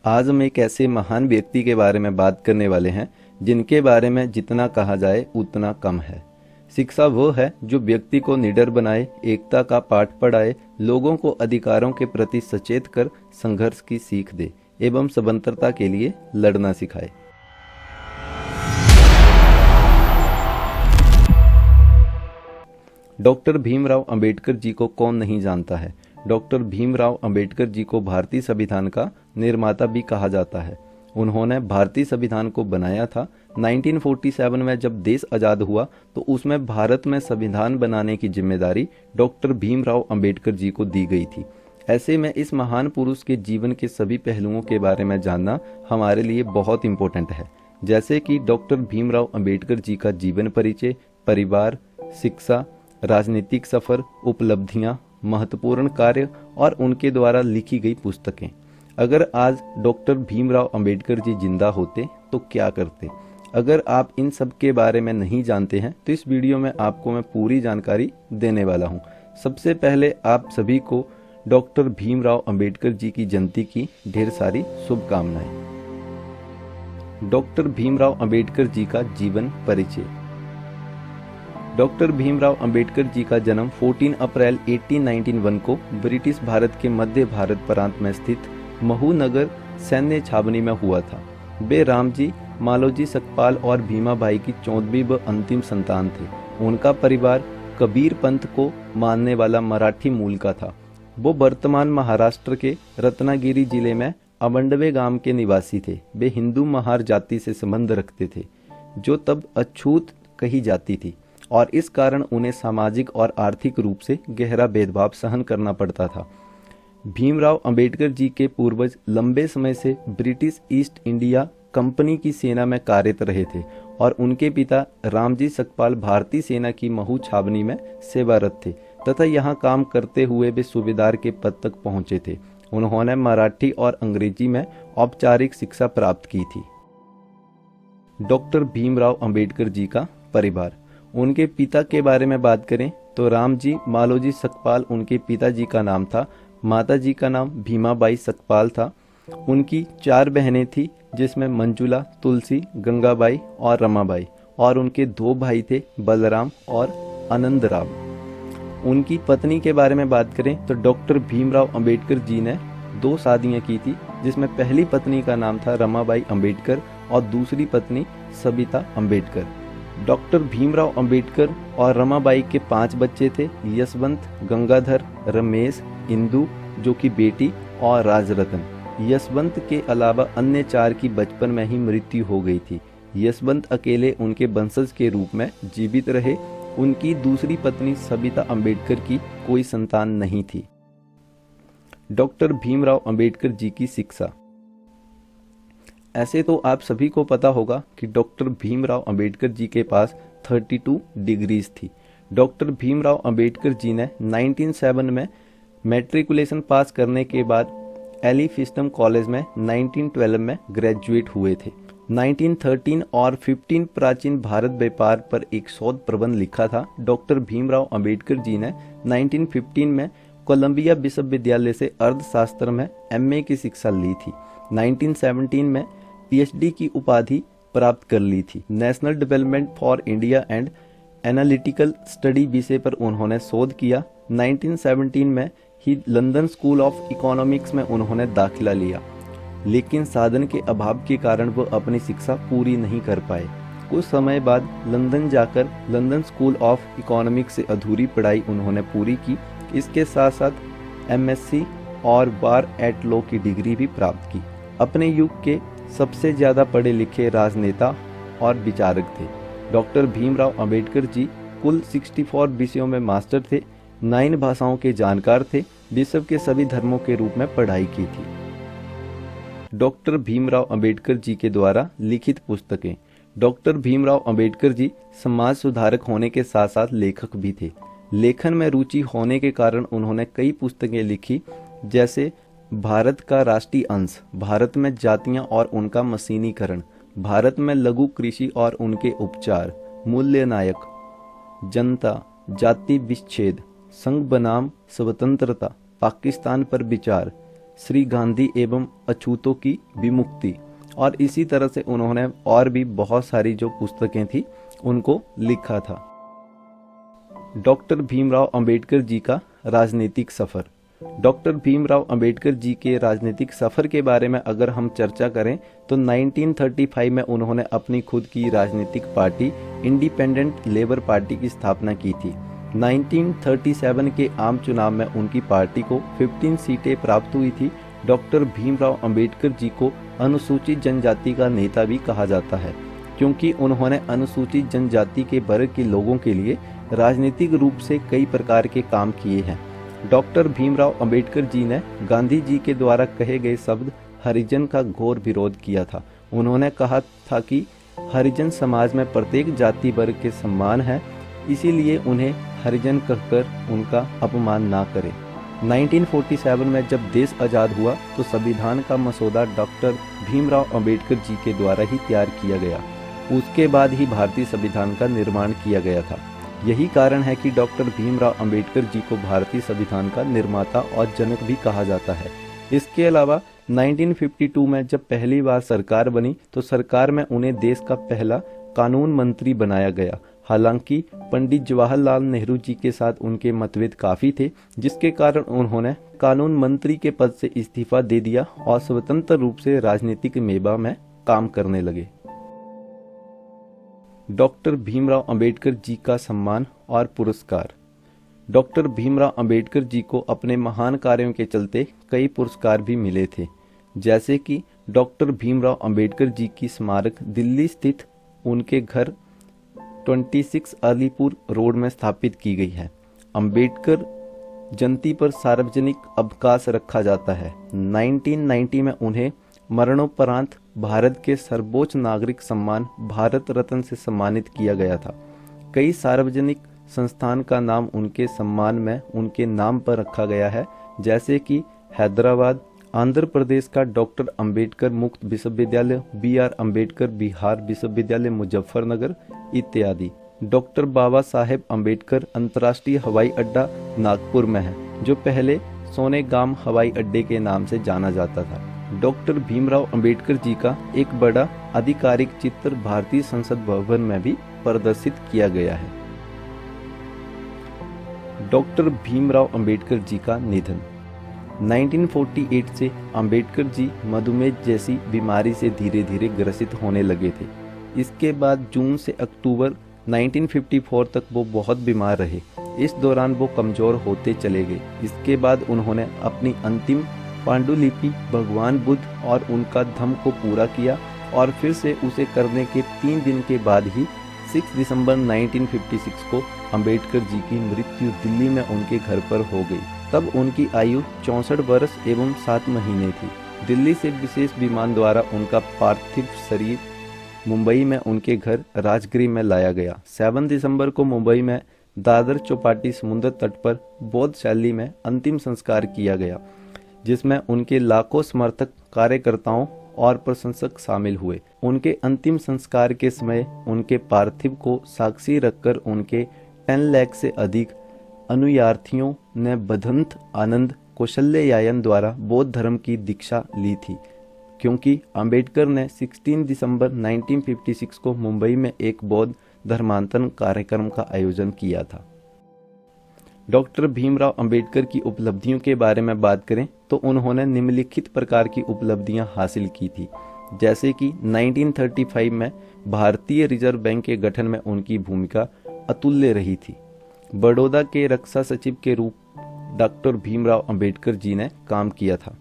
आज हम एक ऐसे महान व्यक्ति के बारे में बात करने वाले हैं जिनके बारे में जितना कहा जाए उतना कम है। शिक्षा वो है जो व्यक्ति को निडर बनाए, एकता का पाठ पढ़ाए, लोगों को अधिकारों के प्रति सचेत कर संघर्ष की सीख दे एवं स्वतंत्रता के लिए लड़ना सिखाए। डॉक्टर भीमराव अंबेडकर जी को कौन नहीं जानता है। डॉक्टर भीमराव अंबेडकर जी को भारतीय संविधान का निर्माता भी कहा जाता है। उन्होंने भारतीय संविधान को बनाया था। 1947 में जब देश आज़ाद हुआ तो उसमें भारत में संविधान बनाने की जिम्मेदारी डॉक्टर भीमराव अंबेडकर जी को दी गई थी। ऐसे में इस महान पुरुष के जीवन के सभी पहलुओं के बारे में जानना हमारे लिए बहुत इम्पोर्टेंट है, जैसे कि डॉक्टर भीमराव अंबेडकर जी का जीवन परिचय, परिवार, शिक्षा, राजनीतिक सफर, उपलब्धियां, महत्वपूर्ण कार्य और उनके द्वारा लिखी गई पुस्तकें। अगर आज डॉक्टर भीमराव अंबेडकर जी जिंदा होते तो क्या करते? अगर आप इन सब के बारे में नहीं जानते हैं तो इस वीडियो में आपको मैं पूरी जानकारी देने वाला हूं। सबसे पहले आप सभी को डॉक्टर भीमराव अंबेडकर जी की जयंती की ढेर सारी शुभकामनाएं। डॉक्टर भीमराव अंबेडकर जी का जीवन परिचय। डॉक्टर भीमराव अंबेडकर जी का जन्म 14 अप्रैल 1891 को ब्रिटिश भारत के मध्य भारत प्रांत में स्थित महू नगर सैन्य छावनी में हुआ था। वे रामजी, मालोजी सकपाल और भीमाबाई की 14वीं व अंतिम संतान थे। उनका परिवार कबीर पंथ को मानने वाला मराठी मूल का था। वो वर्तमान महाराष्ट्र के रत्नागिरी जिले में अमंडवे गांव के निवासी थे। वे हिंदू महार जाति से संबंध रखते थे, जो तब अछूत कही जाती थी और इस कारण उन्हें सामाजिक और आर्थिक रूप से गहरा भेदभाव सहन करना पड़ता था। भीमराव अंबेडकर जी के पूर्वज लंबे समय से ब्रिटिश ईस्ट इंडिया कंपनी की सेना में कार्यरत रहे थे और उनके पिता रामजी सकपाल भारतीय सेना की महू छावनी में सेवारत थे तथा यहाँ काम करते हुए वे सूबेदार के पद तक पहुंचे थे। उन्होंने मराठी और अंग्रेजी में औपचारिक शिक्षा प्राप्त की थी। डॉक्टर भीमराव अंबेडकर जी का परिवार। उनके पिता के बारे में बात करें तो रामजी मालोजी सकपाल उनके पिताजी का नाम था। माताजी का नाम भीमाबाई सकपाल था। उनकी 4 बहनें थीं, जिसमें मंजुला, तुलसी, गंगाबाई और रमाबाई, और उनके 2 भाई थे, बलराम और आनंदराम। उनकी पत्नी के बारे में बात करें तो डॉक्टर भीमराव अंबेडकर जी ने 2 शादियां की थी, जिसमें पहली पत्नी का नाम था रमाबाई अंबेडकर और दूसरी पत्नी सबिता अंबेडकर। डॉक्टर भीमराव अंबेडकर और रमाबाई के 5 बच्चे थे, यशवंत, गंगाधर, रमेश, इंदु जो कि बेटी और राजरतन। यशवंत के अलावा अन्य 4 की बचपन में ही मृत्यु हो गई थी। यशवंत अकेले उनके वंशज के रूप में जीवित रहे। उनकी दूसरी पत्नी सबिता अंबेडकर की कोई संतान नहीं थी। डॉक्टर भीमराव अंबेडकर जी की शिक्षा। ऐसे तो आप सभी को पता होगा कि डॉक्टर भीमराव अंबेडकर जी के पास 32 डिग्रीज थी। डॉक्टर भीमराव अंबेडकर जी ने 1907 में मैट्रिकुलेशन पास करने के बाद एलिफिस्टम कॉलेज में 1912 में ग्रेजुएट हुए थे। 1913 और 15 प्राचीन भारत व्यापार पर एक शोध प्रबंध लिखा था। डॉक्टर भीमराव अंबेडकर जी ने 1915 में कोलंबिया विश्वविद्यालय से अर्थशास्त्र में MA की शिक्षा ली थी। 1917 में PhD की उपाधि प्राप्त कर ली थी। National development for India and analytical study विषय पर उन्होंने शोध किया। 1917 में ही लंदन स्कूल ऑफ इकोनॉमिक्स में उन्होंने दाखिला लिया, लेकिन साधन के अभाव के कारण वो अपनी शिक्षा पूरी नहीं कर पाए। कुछ समय बाद लंदन जाकर लंदन स्कूल ऑफ इकोनॉमिक्स से अधूरी पढ़ाई उन्होंने पूरी की। इसके साथ साथ MSc और बार एट लॉ की डिग्री भी प्राप्त की। अपने युग के सबसे ज़्यादा पढ़े लिखे राजनेता और विचारक थे। डॉक्टर भीमराव अंबेडकर जी कुल 64 विषयों में मास्टर थे, 9 भाषाओं के जानकार थे, विश्व के सभी धर्मों के रूप में पढ़ाई की थी। डॉक्टर भीमराव अंबेडकर जी के द्वारा लिखित पुस्तकें। डॉक्टर भीमराव अंबेडकर जी समाज सुधारक होने के साथ साथ लेखक भी थे। लेखन में रुचि होने के कारण उन्होंने कई पुस्तकें लिखी, जैसे भारत का राष्ट्रीय अंश, भारत में जातियां और उनका मशीनीकरण, भारत में लघु कृषि और उनके उपचार, मूल्य नायक, जनता, जाति विच्छेद, संघ बनाम स्वतंत्रता, पाकिस्तान पर विचार, श्री गांधी एवं अछूतों की विमुक्ति, और इसी तरह से उन्होंने और भी बहुत सारी जो पुस्तकें थी उनको लिखा था। डॉक्टर भीमराव अंबेडकर जी का राजनीतिक सफर। डॉक्टर भीमराव अंबेडकर जी के राजनीतिक सफर के बारे में अगर हम चर्चा करें तो 1935 में उन्होंने अपनी खुद की राजनीतिक पार्टी इंडिपेंडेंट लेबर पार्टी की स्थापना की थी। 1937 के आम चुनाव में उनकी पार्टी को 15 सीटें प्राप्त हुई थी। डॉक्टर भीमराव अंबेडकर जी को अनुसूचित जनजाति का नेता भी कहा जाता है, क्योंकि उन्होंने अनुसूचित जनजाति के वर्ग के लोगों के लिए राजनीतिक रूप से कई प्रकार के काम किए हैं। डॉक्टर भीमराव अंबेडकर जी ने गांधी जी के द्वारा कहे गए शब्द हरिजन का घोर विरोध किया था। उन्होंने कहा था कि हरिजन समाज में प्रत्येक जाति वर्ग के सम्मान है, इसीलिए उन्हें हरिजन कहकर उनका अपमान ना करें। 1947 में जब देश आज़ाद हुआ तो संविधान का मसौदा डॉक्टर भीमराव अंबेडकर जी के द्वारा ही तैयार किया गया। उसके बाद ही भारतीय संविधान का निर्माण किया गया था। यही कारण है कि डॉक्टर भीमराव अंबेडकर जी को भारतीय संविधान का निर्माता और जनक भी कहा जाता है। इसके अलावा 1952 में जब पहली बार सरकार बनी तो सरकार में उन्हें देश का पहला कानून मंत्री बनाया गया। हालांकि पंडित जवाहरलाल नेहरू जी के साथ उनके मतभेद काफ़ी थे, जिसके कारण उन्होंने कानून मंत्री के पद से इस्तीफा दे दिया और स्वतंत्र रूप से राजनीतिक मेबा में काम करने लगे। डॉक्टर भीमराव अंबेडकर जी का सम्मान और पुरस्कार। डॉक्टर भीमराव अंबेडकर जी को अपने महान कार्यों के चलते कई पुरस्कार भी मिले थे, जैसे कि डॉक्टर भीमराव अंबेडकर जी की स्मारक दिल्ली स्थित उनके घर 26 अलीपुर रोड में स्थापित की गई है। अंबेडकर जयंती पर सार्वजनिक अवकाश रखा जाता है। 1990 में उन्हें मरणोपरांत भारत के सर्वोच्च नागरिक सम्मान भारत रत्न से सम्मानित किया गया था। कई सार्वजनिक संस्थान का नाम उनके सम्मान में उनके नाम पर रखा गया है, जैसे कि हैदराबाद, आंध्र प्रदेश का डॉक्टर अंबेडकर मुक्त विश्वविद्यालय, BR अंबेडकर बिहार विश्वविद्यालय मुजफ्फरनगर इत्यादि। डॉक्टर बाबा साहेब अंबेडकर अंतर्राष्ट्रीय हवाई अड्डा नागपुर में है, जो पहले सोनेगाम हवाई अड्डे के नाम से जाना जाता था। डॉक्टर भीमराव अंबेडकर जी का एक बड़ा आधिकारिक चित्र भारतीय संसद भवन में भी प्रदर्शित किया गया है। डॉक्टर भीमराव अंबेडकर जी का निधन। 1948 से अंबेडकर जी मधुमेह जैसी बीमारी से धीरे धीरे ग्रसित होने लगे थे। इसके बाद जून से अक्टूबर 1954 तक वो बहुत बीमार रहे। इस दौरान वो कमज़ोर होते चले गए। इसके बाद उन्होंने अपनी अंतिम पांडुलिपि भगवान बुद्ध और उनका धम्म को पूरा किया और फिर से उसे करने के 3 दिन के बाद ही 6 दिसंबर 1956 को अंबेडकर जी की मृत्यु दिल्ली में उनके घर पर हो गई। तब उनकी आयु 64 वर्ष एवं 7 महीने थी। दिल्ली से विशेष विमान द्वारा उनका पार्थिव शरीर मुंबई में उनके घर राजगृह में लाया गया। 7 दिसंबर को मुंबई में दादर चौपाटी समुद्र तट पर बौद्ध शैली में अंतिम संस्कार किया गया, जिसमें उनके लाखों समर्थक, कार्यकर्ताओं और प्रशंसक शामिल हुए। उनके अंतिम संस्कार के समय उनके पार्थिव को साक्षी रखकर उनके 10 लाख से अधिक अनुयार्थियों ने बदंत आनंद कौशल्यायन द्वारा बौद्ध धर्म की दीक्षा ली थी, क्योंकि अंबेडकर ने 16 दिसंबर 1956 को मुंबई में एक बौद्ध धर्मांतरण कार्यक्रम का आयोजन किया था। डॉक्टर भीमराव अंबेडकर की उपलब्धियों के बारे में बात करें तो उन्होंने निम्नलिखित प्रकार की उपलब्धियां हासिल की थी, जैसे कि 1935 में भारतीय रिजर्व बैंक के गठन में उनकी भूमिका अतुल्य रही थी। बड़ौदा के रक्षा सचिव के रूप डॉक्टर भीमराव अंबेडकर जी ने काम किया था।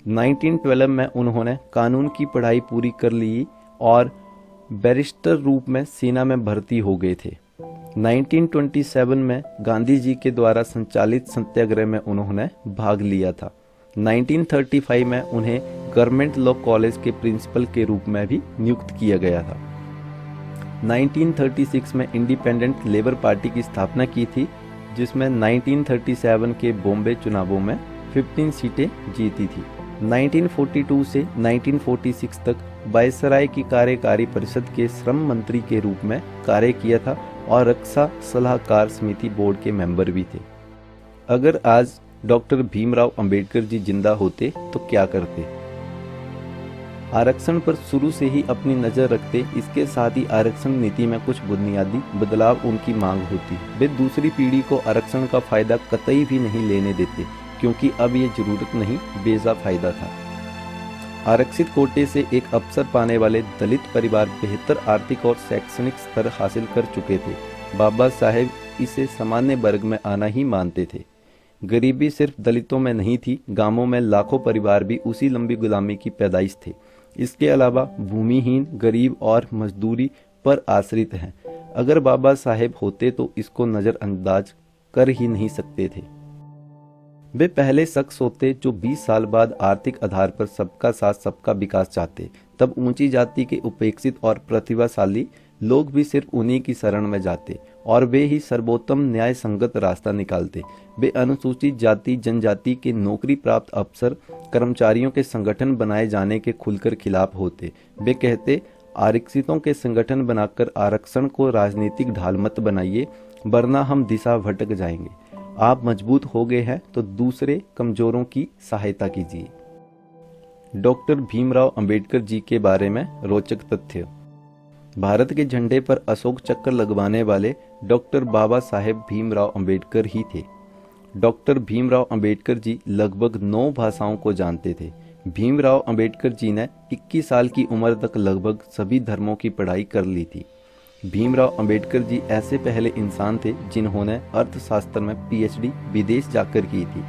1912 में उन्होंने कानून की पढ़ाई पूरी कर ली और बैरिस्टर रूप में सेना में भर्ती हो गए थे। 1927 में गांधी जी के द्वारा संचालित सत्याग्रह में उन्होंने भाग लिया था। 1935 में उन्हें गवर्नमेंट लॉ कॉलेज के प्रिंसिपल के रूप में भी नियुक्त किया गया था। 1936 में इंडिपेंडेंट लेबर पार्टी की स्थापना की थी, जिसमें 1937 के बॉम्बे चुनावों में 15 सीटें जीती थी। 1942 से 1946 तक वायसराय की कार्यकारी परिषद के श्रम मंत्री के रूप में कार्य किया था और रक्षा सलाहकार समिति बोर्ड के मेंबर भी थे। अगर आज डॉक्टर भीमराव अंबेडकर जी जिंदा होते तो क्या करते। आरक्षण पर शुरू से ही अपनी नज़र रखते, इसके साथ ही आरक्षण नीति में कुछ बुनियादी बदलाव उनकी मांग होती। वे दूसरी पीढ़ी को आरक्षण का फायदा कतई भी नहीं लेने देते, क्योंकि अब ये जरूरत नहीं बेजा फायदा था। आरक्षित कोटे से एक अवसर पाने वाले दलित परिवार बेहतर आर्थिक और शैक्षणिक स्तर हासिल कर चुके थे। बाबा साहेब इसे सामान्य वर्ग में आना ही मानते थे। गरीबी सिर्फ दलितों में नहीं थी, गांवों में लाखों परिवार भी उसी लंबी गुलामी की पैदाइश थे। इसके अलावा भूमिहीन, गरीब और मजदूरी पर आश्रित हैं। अगर बाबा साहेब होते तो इसको नज़रअंदाज कर ही नहीं सकते थे। वे पहले शख्स होते जो 20 साल बाद आर्थिक आधार पर सबका साथ सबका विकास चाहते। तब ऊंची जाति के उपेक्षित और प्रतिभाशाली लोग भी सिर्फ उन्हीं की शरण में जाते और वे ही सर्वोत्तम न्याय संगत रास्ता निकालते। वे अनुसूचित जाति जनजाति के नौकरी प्राप्त अफसर कर्मचारियों के संगठन बनाए जाने के खुलकर खिलाफ होते। वे कहते, आरक्षितों के संगठन बनाकर आरक्षण को राजनीतिक ढाल मत बनाइए, वरना हम दिशा भटक जाएंगे। आप मजबूत हो गए हैं तो दूसरे कमजोरों की सहायता कीजिए। डॉक्टर भीमराव अंबेडकर जी के बारे में रोचक तथ्य। भारत के झंडे पर अशोक चक्र लगवाने वाले डॉक्टर बाबा साहेब भीमराव अंबेडकर ही थे। डॉक्टर भीमराव अंबेडकर जी लगभग 9 भाषाओं को जानते थे। भीमराव अंबेडकर जी ने 21 साल की उम्र तक लगभग सभी धर्मों की पढ़ाई कर ली थी। भीमराव अंबेडकर जी ऐसे पहले इंसान थे जिन्होंने अर्थशास्त्र में पीएचडी विदेश जाकर की थी।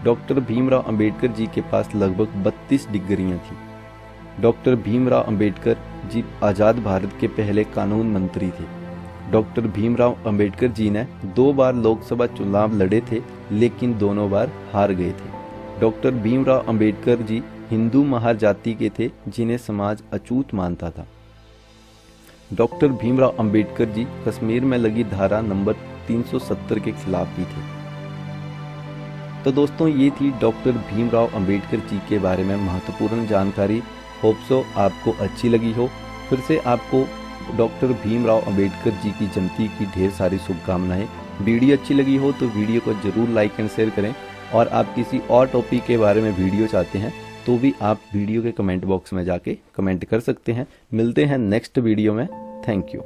डॉक्टर भीमराव अंबेडकर जी के पास लगभग 32 डिग्रियां थी। डॉक्टर भीमराव अंबेडकर जी आज़ाद भारत के पहले कानून मंत्री थे। डॉक्टर भीमराव अंबेडकर जी ने 2 बार लोकसभा चुनाव लड़े थे, लेकिन दोनों बार हार गए थे। डॉक्टर भीमराव अंबेडकर जी हिंदू महाजाति के थे जिन्हें समाज अछूत मानता था। डॉक्टर भीमराव अंबेडकर जी कश्मीर में लगी धारा नंबर 370 के खिलाफ भी थे। तो दोस्तों, ये थी डॉक्टर भीमराव अंबेडकर जी के बारे में महत्वपूर्ण जानकारी। होप सो आपको अच्छी लगी हो। फिर से आपको डॉक्टर भीमराव अंबेडकर जी की जयंती की ढेर सारी शुभकामनाएं। वीडियो अच्छी लगी हो तो वीडियो को जरूर लाइक एंड शेयर करें, और आप किसी और टॉपिक के बारे में वीडियो चाहते हैं तो भी आप वीडियो के कमेंट बॉक्स में जाके कमेंट कर सकते हैं। मिलते हैं नेक्स्ट वीडियो में। Thank you.